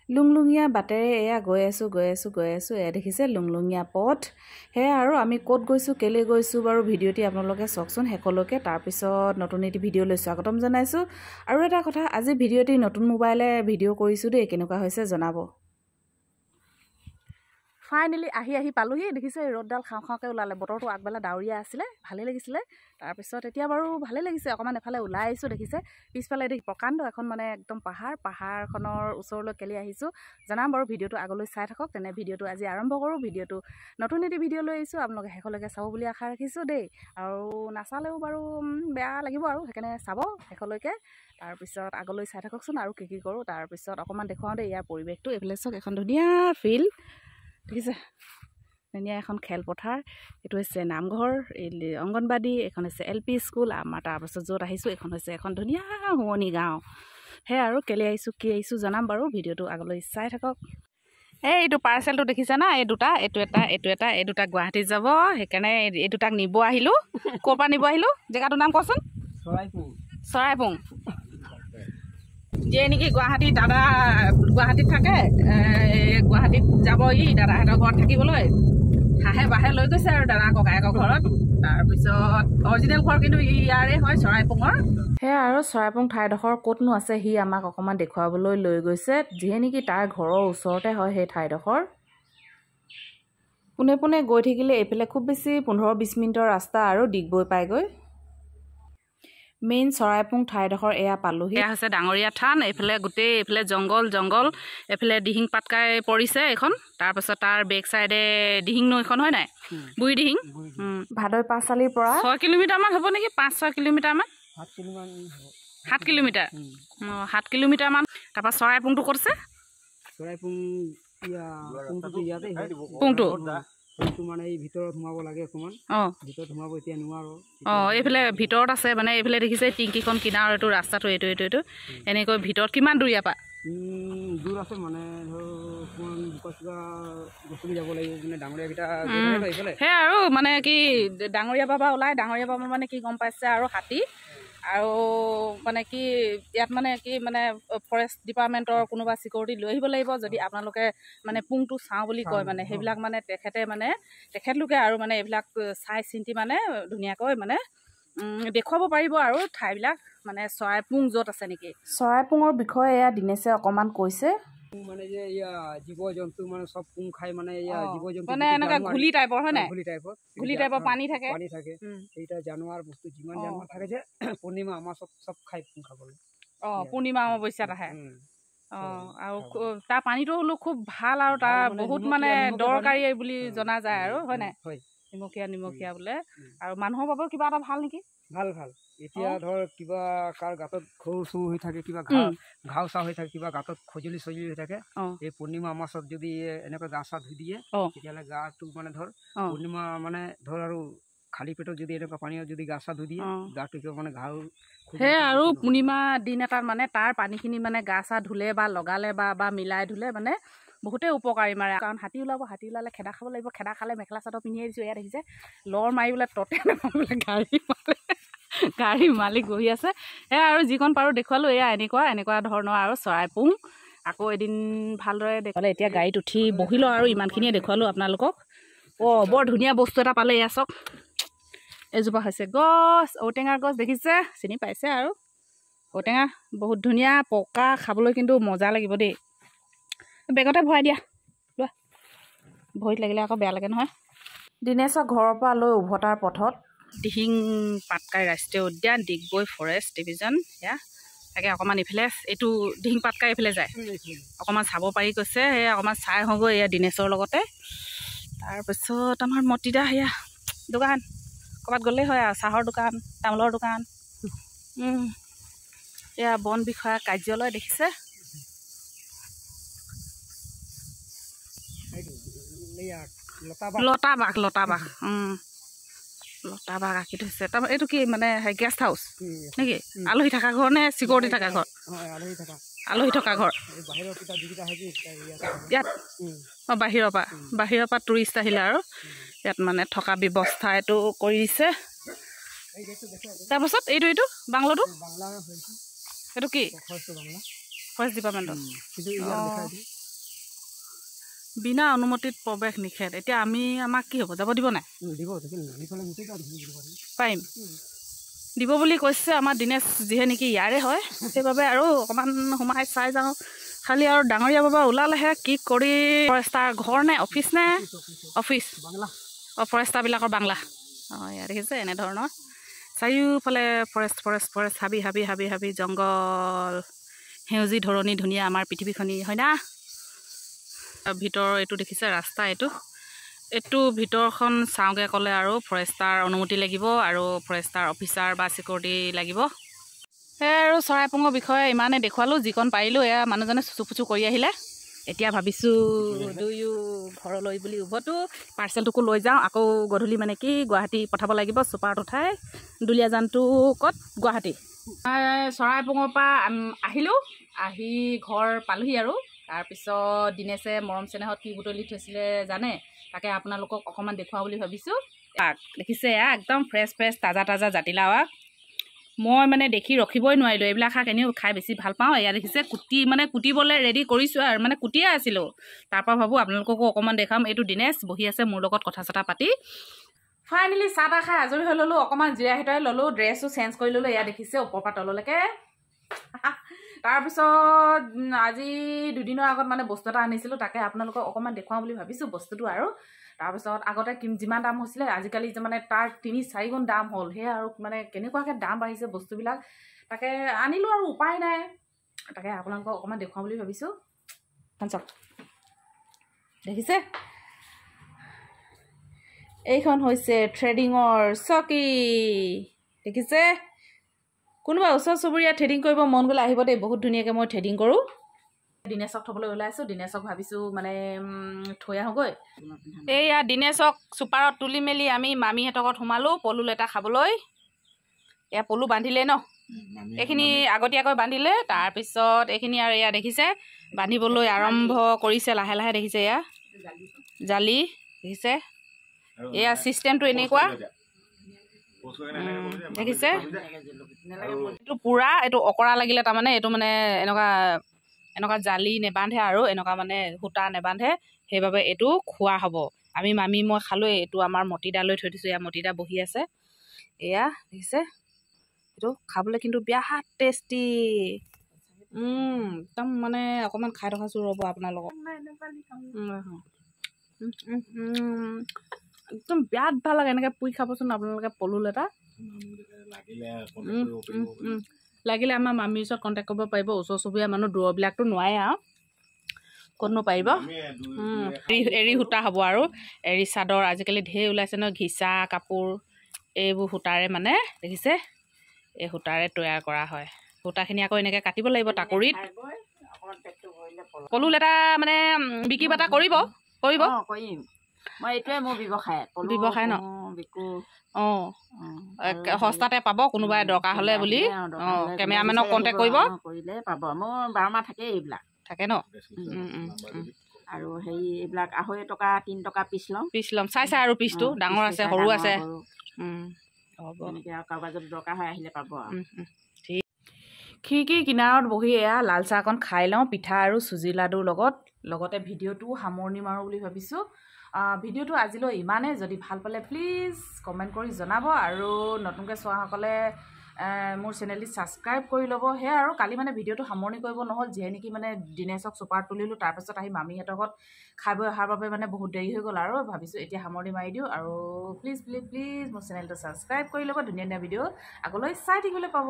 লুংলুঙীয়া বাটেৰে এয়া গৈ আছো এয়া দেখিছে লুংলুঙীয়া পথ হে আৰু আমি ক'ত গৈছো কেলে গৈছো বাৰু ভিডিঅ'টি আপোনালোকে চাওকচোন শেষলৈকে তাৰপিছত নতুন এটি ভিডিঅ' লৈ স্বাগতম জনাইছো আৰু এটা কথা আজি ভিডিঅ'টি নতুন মোবাইলে ভিডিঅ' কৰিছো দেই কেনেকুৱা হৈছে জনাব ফাইনেলি আহি পালোহি দেখিছে ৰ'দডাল খাওঁকে ওলালে বতৰটো আগবেলা ডাৱৰীয়া আছিলে ভালে লাগিছিলে তাৰপিছত এতিয়া বাৰু ভালে লাগিছে অকণমান এফালে ওলাই আহিছোঁ দেখিছে পিছফালে দেখি প্ৰকাণ্ড এখন মানে একদম পাহাৰখনৰ ওচৰলৈ কেলি আহিছোঁ জনাম বাৰু ভিডিঅ'টো আগলৈ চাই থাকক তেনে ভিডিঅ'টো আজি আৰম্ভ কৰোঁ ভিডিঅ'টো নতুন এটি ভিডিঅ' লৈ আহিছোঁ আপোনালোকে শেষলৈকে চাব বুলি আশা ৰাখিছোঁ দেই আৰু নাচালেও বাৰু বেয়া লাগিব আৰু সেইকাৰণে চাব শেষলৈকে তাৰপিছত আগলৈ চাই থাককচোন আৰু কি কৰোঁ তাৰপিছত অকণমান দেখুৱাওঁ দেই ইয়াৰ পৰিৱেশটো এইফালে চাওক এখন ধুনীয়া ফিল্ড দেখিছে ধুনীয়া এখন খেলপথাৰ এইটো হৈছে নামঘৰ অংগনবাদী এখন হৈছে LP স্কুল আমাৰ তাৰপাছত য'ত আহিছোঁ এইখন হৈছে এখন ধুনীয়া শুৱনি গাঁও সেয়া আৰু কেলে আহিছোঁ কি আহিছোঁ জনাম বাৰু ভিডিঅ'টো আগলৈ চাই থাকক এইটো পাৰ্চেলটো দেখিছে না এইটো এটা এই দুটা গুৱাহাটীত যাব সেইকাৰণে এই দুটাক নিব আহিলোঁ ক'ৰ পৰা নিব আহিলোঁ জেগাটোৰ নাম কচোন চৰাইপুং যিয়ে নেকি দাদা গুৱাহাটীত থাকে গুৱাহাটীত যাব দাদাহঁতৰ ঘৰত থাকিবলৈ হাঁহে বাঁহে লৈ গৈছে আৰু দাদা ককায়েকৰ ঘৰত তাৰপিছত অৰিজিনেল ঘৰ কিন্তু ইয়াৰে হয় চৰাইপুঙৰ সেয়া আৰু চৰাইপুং ঠাইডোখৰ ক'তনো আছে সি আমাক অকণমান দেখুৱাবলৈ লৈ গৈছে যিয়ে নেকি তাৰ ঘৰৰ ওচৰতে হয় সেই ঠাইডোখৰ পোনে পোনে গৈ থাকিলে এইফালে খুব বেছি 15-20 মিনিটৰ ৰাস্তা আৰু ডিগবৈ পাইগৈ মেইন চৰাইপুং ঠাইডোখৰ এয়া পালোহি এয়া হৈছে ডাঙৰীয়া থান এইফালে গোটেই এইফালে জংগল এইফালে দিহিং পাটকাই পৰিছে এইখন তাৰপাছত তাৰ বেক চাইডে দিহিং নৈখন হয় নাই বুঢ়ী দিহিং ভাদৈ পাঁচআলিৰ পৰা 6 কিলোমিটাৰমান হ'ব নেকি 5-6 কিলোমিটাৰমান 7 কিলোমিটাৰ 7 কিলোমিটাৰমান তাৰপৰা চৰাইপুংটো ক'ত আছে চৰাইপুং পুংটো মানে এই ভিতৰত সোমাব লাগে অকণমান ভিতৰত সোমাব এতিয়া নোৱাৰো এইফালে ভিতৰত আছে মানে এইফালে দেখিছে টিংকিখন কিনাৰ এইটো ৰাস্তাটো এইটো এনেকৈ ভিতৰত কিমান দূৰ ইয়াৰ পৰা দূৰ আছে মানে ধৰ বস্তু যাব লাগিব মানে ডাঙৰীয়াকেইটা সেয়া আৰু মানে কি ডাঙৰীয়া বাবা ওলাই ডাঙৰীয়া বাবা মানে কি গম পাইছে আৰু হাতী আৰু মানে কি ইয়াত মানে কি মানে ফৰেষ্ট ডিপাৰ্টমেণ্টৰ কোনোবা চিকিউৰিটি লৈ আহিব লাগিব যদি আপোনালোকে মানে পুংটো চাওঁ বুলি কয় মানে সেইবিলাক মানে তেখেতলোকে আৰু মানে এইবিলাক চাই চিন্তি মানে ধুনীয়াকৈ মানে দেখুৱাব পাৰিব আৰু ঠাইবিলাক মানে চৰাইপুং য'ত আছে নেকি চৰাইপুঙৰ বিষয়ে এয়া দিনেশে অকণমান কৈছে মানে যে জীৱ জন্তু মানে চব পুং খাই মানে জীৱ জন্তু মানে এনেকুৱা ঘুলি টাইপৰ হয় নাই ঘুলি টাইপৰ পানী থাকে এইটা জানুৱাৰ বস্তু যিমান জানুৱাৰ থাকে যে পূৰ্ণিমা আমাৰ চব খাই পুং খাবলৈ পূৰ্ণিমা অমাৱস্যাত আহে আৰু তাৰ পানীটো হ'লেও খুব ভাল আৰু তাৰ বহুত মানে দৰকাৰী বুলি জনা যায় আৰু হয় নাই নিমখীয়া বোলে আৰু মানুহৰ বাবেও কিবা এটা ভাল নেকি ভাল এতিয়া ধৰ কিবা কাৰ গাঁতত ঘৌ চৌ হৈ থাকে কিবা ঘাও চা হৈ থাকে কিবা গাঁতত খজুলি হৈ থাকে এই পূৰ্ণিমা মাছত যদি এনেকৈ গা চা ধুই দিয়ে তেতিয়াহ'লে গাটো মানে ধৰ পূৰ্ণিমা মানে ধৰ আৰু খালী পেটত যদি এনেকুৱা পানীত যদি গা চা ধুই দিয়ে গাটো কিবা মানে ঘাও সেয়ে আৰু পূৰ্ণিমা দিন এটাত মানে তাৰ পানীখিনি মানে গা চা ধুলে বা লগালে বা মিলাই ধুলে মানে বহুতেই উপকাৰী মাৰে কাৰণ হাতী ওলালে খেদা খাব লাগিব খেদা খালে মেখেলা চাদৰ পিন্ধিয়ে দিছোঁ এয়া দেখিছে লৰ মাৰি বোলে ততে নাপাবলৈ গাড়ী মালিক বহি আছে সেয়া আৰু যিখন পাৰোঁ দেখুৱালোঁ এয়া এনেকুৱা ধৰণৰ আৰু চৰাইপুং আকৌ এদিন ভালদৰে দেখুৱালে এতিয়া গাড়ীত উঠি বহিলোঁ আৰু ইমানখিনিয়ে দেখুৱালোঁ আপোনালোকক বৰ ধুনীয়া বস্তু এটা পালে এয়া চাওক এজোপা হৈছে গছ ঔটেঙাৰ গছ দেখিছে চিনি পাইছে আৰু ঔটেঙা বহুত ধুনীয়া পকা খাবলৈ কিন্তু মজা লাগিব দেই বেগতে ভৰাই দিয়া লোৱা ভৰিত লাগিলে আকৌ বেয়া লাগে নহয় দিনেশক ঘৰৰ পৰা লৈ উভতাৰ পথত দিহিং পাটকাই ৰাষ্ট্ৰীয় উদ্যান ডিগবৈ ফৰেষ্ট ডিভিজন সেয়া তাকে অকণমান ইফালে এইটো দিহিং পাটকাই এইফালে যায় অকণমান চাব পাৰি কৈছে সেয়া অকণমান চাই হওঁগৈ এয়া দিনেশৰ লগতে তাৰপিছত আমাৰ মতিদা সেয়া দোকান ক'ৰবাত গ'লেই হয় আৰু চাহৰ দোকান তামোলৰ দোকান এয়া বন বিষয়া কাৰ্যালয় দেখিছে লতা বাঘ আঁকি থৈছে তাৰপৰা এইটো কি মানে গেষ্ট হাউচ নেকি আলহী থকা ঘৰ নে চিকিউৰিটি থকা ঘৰ আলহী থকা ঘৰ ইয়াত বাহিৰৰ পৰা টুৰিষ্ট আহিলে আৰু ইয়াত মানে থকা ব্যৱস্থা এইটো কৰি দিছে তাৰপাছত এইটো বাংলাটো এইটো কি ফৰেষ্ট ডিপাৰ্টমেণ্টৰ বিনা অনুমতিত প্ৰৱেশ নিষেধ। এতিয়া আমাক কি হ'ব, যাব দিব নাই? পাৰিম দিব বুলি কৈছে আমাৰ দিনেশ, যিহে নেকি ইয়াৰে হয়, সেইবাবে আৰু অকণমান সোমাই চাই যাওঁ। খালি আৰু ডাঙৰীয়া বাবা ওলালেহে কি কৰি। ফৰেষ্টাৰ ঘৰ নে অফিচ নে? অফিচ। ফৰেষ্টাৰবিলাকৰ বাংলা। ইয়াত দেখিছে এনেধৰণৰ চাৰিওফালে ফৰেষ্ট ফৰেষ্ট ফৰেষ্ট, হাবি হাবি হাবি হাবি, জংঘল, সেউজী ধৰণী ধুনীয়া আমাৰ পৃথিৱীখনি, হয় না? ভিতৰৰ এইটো দেখিছে ৰাস্তা, এইটো ভিতৰখন চাওঁগৈ ক'লে আৰু ফৰেষ্টাৰ অনুমতি লাগিব আৰু ফৰেষ্টাৰ অফিচাৰ বা চিকিউৰিটি লাগিব। সেয়াই আৰু চৰাইপুঙৰ বিষয়ে ইমানে দেখুৱালোঁ, যিকণ পাৰিলোঁ। এয়া মানুহজনে চুচু ফুচু কৰি আহিলে। এতিয়া ভাবিছোঁ দুয়ো ঘৰলৈ বুলি উভতো, পাৰ্চেলটোকো লৈ যাওঁ। আকৌ গধূলি মানে কি গুৱাহাটী পঠাব লাগিব চুপাৰত উঠাই। দুলীয়াজানটো ক'ত? গুৱাহাটী। চৰাইপুঙৰ পৰা আহিলোঁ, আহি ঘৰ পালোহি আৰু। তাৰপিছত দিনেশে মৰম চেনেহত কি বুটলি থৈছিলে জানে, তাকে আপোনালোকক অকণমান দেখুৱাওঁ বুলি ভাবিছোঁ। দেখিছে একদম ফ্ৰেছ ফ্ৰেছ তাজা তাজা জাতিলাও আগ। মই মানে দেখি ৰখিবই নোৱাৰিলোঁ। এইবিলাক শাক এনেও খাই বেছি ভাল পাওঁ। এয়া দেখিছে কুটিবলৈ ৰেডি কৰিছোঁ আৰু, মানে কুটিয়ে আছিলোঁ। তাৰপৰা ভাবোঁ আপোনালোককো অকণমান দেখাম। এইটো দিনেশ বহি আছে মোৰ লগত কথা চথা পাতি। ফাইনেলি চাহ তাহ খাই আজৰি হৈ ল'লোঁ, অকণমান জিৰাই সিৰাই ল'লোঁ, ড্ৰেছো চেঞ্জ কৰি ল'লোঁ। এয়া দেখিছে ওপৰৰ পৰা তললৈকে। তাৰপিছত আজি দুদিনৰ আগত মানে বস্তু এটা আনিছিলোঁ, তাকে আপোনালোকক অকণমান দেখুৱাওঁ বুলি ভাবিছোঁ বস্তুটো আৰু। তাৰপিছত আগতে যিমান দাম হৈছিলে, আজিকালি মানে তাৰ ৩-৪ গুণ দাম হ'ল। সেয়া আৰু মানে কেনেকুৱাকৈ দাম বাঢ়িছে বস্তুবিলাক, তাকে আনিলোঁ আৰু উপায় নাই। তাকে আপোনালোকক অকণমান দেখুৱাওঁ বুলি ভাবিছোঁ। চাওক দেখিছে, এইখন হৈছে থ্ৰেডিঙৰ চকী। দেখিছে, কোনোবা ওচৰ চুবুৰীয়া থ্ৰেডিং কৰিব মন গ'লে আহিব দেই, বহুত ধুনীয়াকৈ মই থ্ৰেডিং কৰোঁ। দিনেশক থ'বলৈ ওলাইছোঁ। দিনেশক ভাবিছোঁ মানে থৈ আহোঁগৈ। এইয়া দিনেশক চুপাৰত তুলি মেলি আমি মামীহঁতৰ ঘৰত সোমালোঁ পলু লেটা খাবলৈ। এয়া পলু বান্ধিলে ন, এইখিনি আগতীয়াকৈ বান্ধিলে। তাৰপিছত এইখিনি আৰু এয়া দেখিছে বান্ধিবলৈ আৰম্ভ কৰিছে লাহে লাহে। দেখিছে এয়া জালি, দেখিছে এয়া ছিষ্টেমটো এনেকুৱা। দেখিছে এইটো পূৰা, এইটো অকৰা লাগিলে তাৰমানে এইটো মানে এনেকুৱা জালি নেবান্ধে আৰু এনেকুৱা মানে সূতা নেবান্ধে, সেইবাবে এইটো খোৱা হ'ব। আমি মামী মই খালোঁ। এইটো আমাৰ মতিদা লৈ থৈ দিছোঁ। এয়া মতিদা বহি আছে। এয়া দেখিছে, এইটো খাবলৈ কিন্তু বিৰাট টেষ্টি। একদম মানে অকণমান খাই থকাছোঁ ৰ'ব আপোনালোকক। একদম বিৰাট ভাল লাগে। এনেকৈ পুৰি খাবচোন আপোনালোকে পলু লেটা। লাগিলে আমাৰ মামীৰ ওচৰত কণ্টেক্ট কৰিব পাৰিব। ওচৰ চুবুৰীয়া মানুহ দূৰবিলাকতো নোৱাৰে আৰু ক'তনো পাৰিব। এৰী সূতা হ'ব আৰু এৰী চাদৰ আজিকালি ঢেৰ ওলাইছে ন, ঘিচা কাপোৰ এইবোৰ সূতাৰে মানে দেখিছে, এই সূতাৰে তৈয়াৰ কৰা হয়। সূতাখিনি আকৌ এনেকৈ কাটিব লাগিব টাকুৰিত। পলু লেটা মানে বিক্ৰী বাটা কৰিব কৰিম মই, এইটোৱে মোৰ ব্যৱসায় ন। সস্তাতে পাব কোনোবাই দৰকাৰ হ'লে বুলি। কেমেৰামেনক কণ্টেক্ট কৰিব, কৰিলে পাব। মোৰ 12 মাহ থাকে, এইবিলাক থাকে ন। আৰু হেৰি এইবিলাক 2.5 টকা 3 টকা পিচ ল'ম চাই আৰু পিচটো ডাঙৰ আছে সৰু আছে। হ'ব এনেকৈ আৰু কাৰোবাৰ যদি দৰকাৰ হয় আহিলে পাব আৰু। ঠিক। খিৰিকীৰ কিনাৰত বহি এয়া লাল চাহকণ খাই লওঁ পিঠা আৰু চুজি লাডুৰ লগতে ভিডিঅ'টো সামৰণি মাৰোঁ বুলি ভাবিছোঁ। ভিডিঅ'টো আজিলৈ ইমানেই। যদি ভাল পালে প্লিজ কমেণ্ট কৰি জনাব আৰু নতুনকৈ চোৱাসকলে মোৰ চেনেলটি ছাবস্ক্ৰাইব কৰি ল'ব। সেয়া আৰু কালি মানে ভিডিঅ'টো সামৰণি কৰিব নহ'ল, যিহে নেকি মানে দিনেশক চুপাৰত তুলিলোঁ। তাৰপাছত আহি মামীহঁতৰ ঘৰত খাই বৈ অহাৰ বাবে মানে বহুত দেৰি হৈ গ'ল আৰু ভাবিছোঁ এতিয়া সামৰণি মাৰি দিওঁ। আৰু প্লিজ প্লিজ প্লিজ মোৰ চেনেলটো ছাবস্ক্ৰাইব কৰি ল'ব। ধুনীয়া ধুনীয়া ভিডিঅ' আগলৈ চাই থাকিবলৈ পাব।